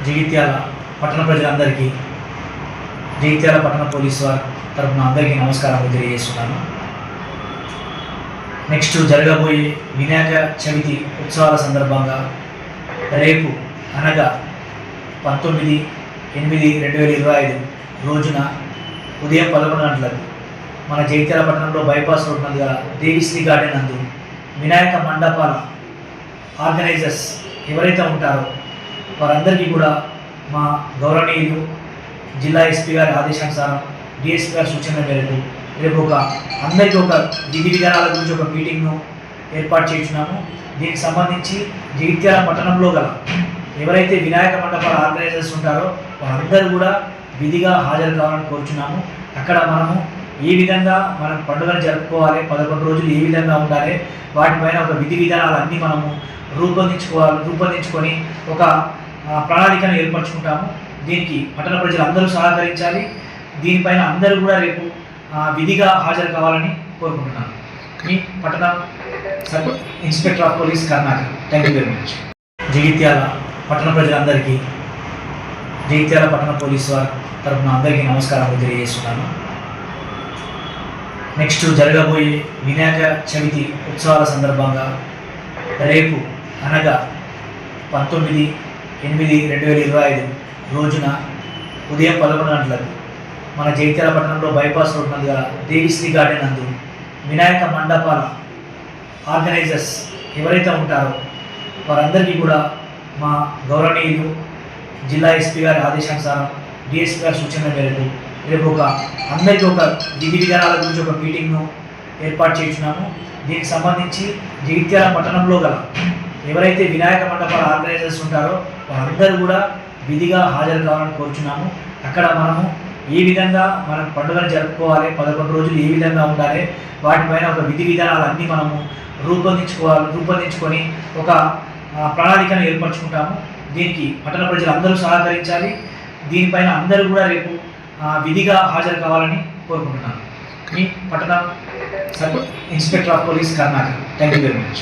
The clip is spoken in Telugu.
జగిత్యాల పట్టణ ప్రజలందరికీ జగిత్యాల పట్టణ పోలీసు వారి తరఫున అందరికీ నమస్కారాలు తెలియజేస్తున్నాను. నెక్స్ట్ జరగబోయే వినాయక చవితి ఉత్సవాల సందర్భంగా రేపు అనగా 19/8/2025 రోజున ఉదయం 11 గంటలకు మన జగిత్యాల పట్టణంలో బైపాస్ రోడ్ నందు గల దేవిశ్రీ గార్డెన్ నందు వినాయక మండపాల ఆర్గనైజర్స్ ఎవరైతే ఉంటారో వారందరికీ కూడా మా గౌరవనీయులు జిల్లా ఎస్పీ గారి ఆదేశానుసారం డిఎస్పీ గారి సూచనల మేరకు రేపు అందరికీ ఒక విధి విధానాల గురించి ఒక మీటింగ్ను ఏర్పాటు చేస్తున్నాము. దీనికి సంబంధించి జగిత్యాల పట్టణంలో గల ఎవరైతే వినాయక మండపాల ఆర్గనైజర్స్ ఉంటారో వారందరూ కూడా విధిగా హాజరు కావాలని కోరుచున్నాము. అక్కడ మనము ఏ విధంగా మనం పండుగను జరుపుకోవాలి, 11 రోజులు ఏ విధంగా ఉండాలి, వాటిపైన ఒక విధి విధానాలన్నీ మనము రూపొందించుకొని ఒక ప్రణాళికను ఏర్పరచుకుంటాము. దీనికి పట్టణ ప్రజలు అందరూ సహకరించాలి. దీనిపైన అందరూ కూడా రేపు విధిగా హాజరు కావాలని కోరుకుంటున్నాను. మీ పట్టణ sub inspector of police Karnataka. Thank you very much. Jagtial పట్టణ ప్రజలందరికీ జగిత్యాల పట్టణ పోలీసు వారి తరఫున అందరికీ నమస్కారాలు తెలియజేస్తున్నాను. నెక్స్ట్ జరగబోయే వినాయక చవితి ఉత్సవాల సందర్భంగా రేపు అనగా 19/8/2025 రోజున ఉదయం 11 గంటలకు మన జగిత్యాల పట్టణంలో బైపాస్ రోడ్ నందు గల దేవిశ్రీ గార్డెన్ నందు వినాయక మండపాల ఆర్గనైజర్స్ ఎవరైతే ఉంటారో వారందరికీ కూడా మా గౌరవనీయులు జిల్లా ఎస్పీ గారి ఆదేశానుసారం డిఎస్పీ గారి సూచనల మేరకు రేపు అందరికీ ఒక విధి విధానాల గురించి ఒక మీటింగ్ను ఏర్పాటు చేస్తున్నాము. దీనికి సంబంధించి జగిత్యాల పట్టణంలో గల ఎవరైతే వినాయక మండపాల ఆర్గనైజర్స్ ఉంటారో వారందరూ కూడా విధిగా హాజరు కావాలని కోరుచున్నాము. అక్కడ మనము ఏ విధంగా మనం పండుగను జరుపుకోవాలి, 11 రోజులు ఏ విధంగా ఉండాలి, వాటిపైన ఒక విధి విధానాలన్నీ మనము రూపొందించుకొని ఒక ప్రణాళికను ఏర్పరచుకుంటాము. దీనికి పట్టణ ప్రజలు అందరూ సహకరించాలి. దీనిపైన అందరూ కూడా రేపు విధిగా హాజరు కావాలని కోరుకుంటున్నాను. మీ పట్టణ sub inspector of police Karnataka. Thank you very much.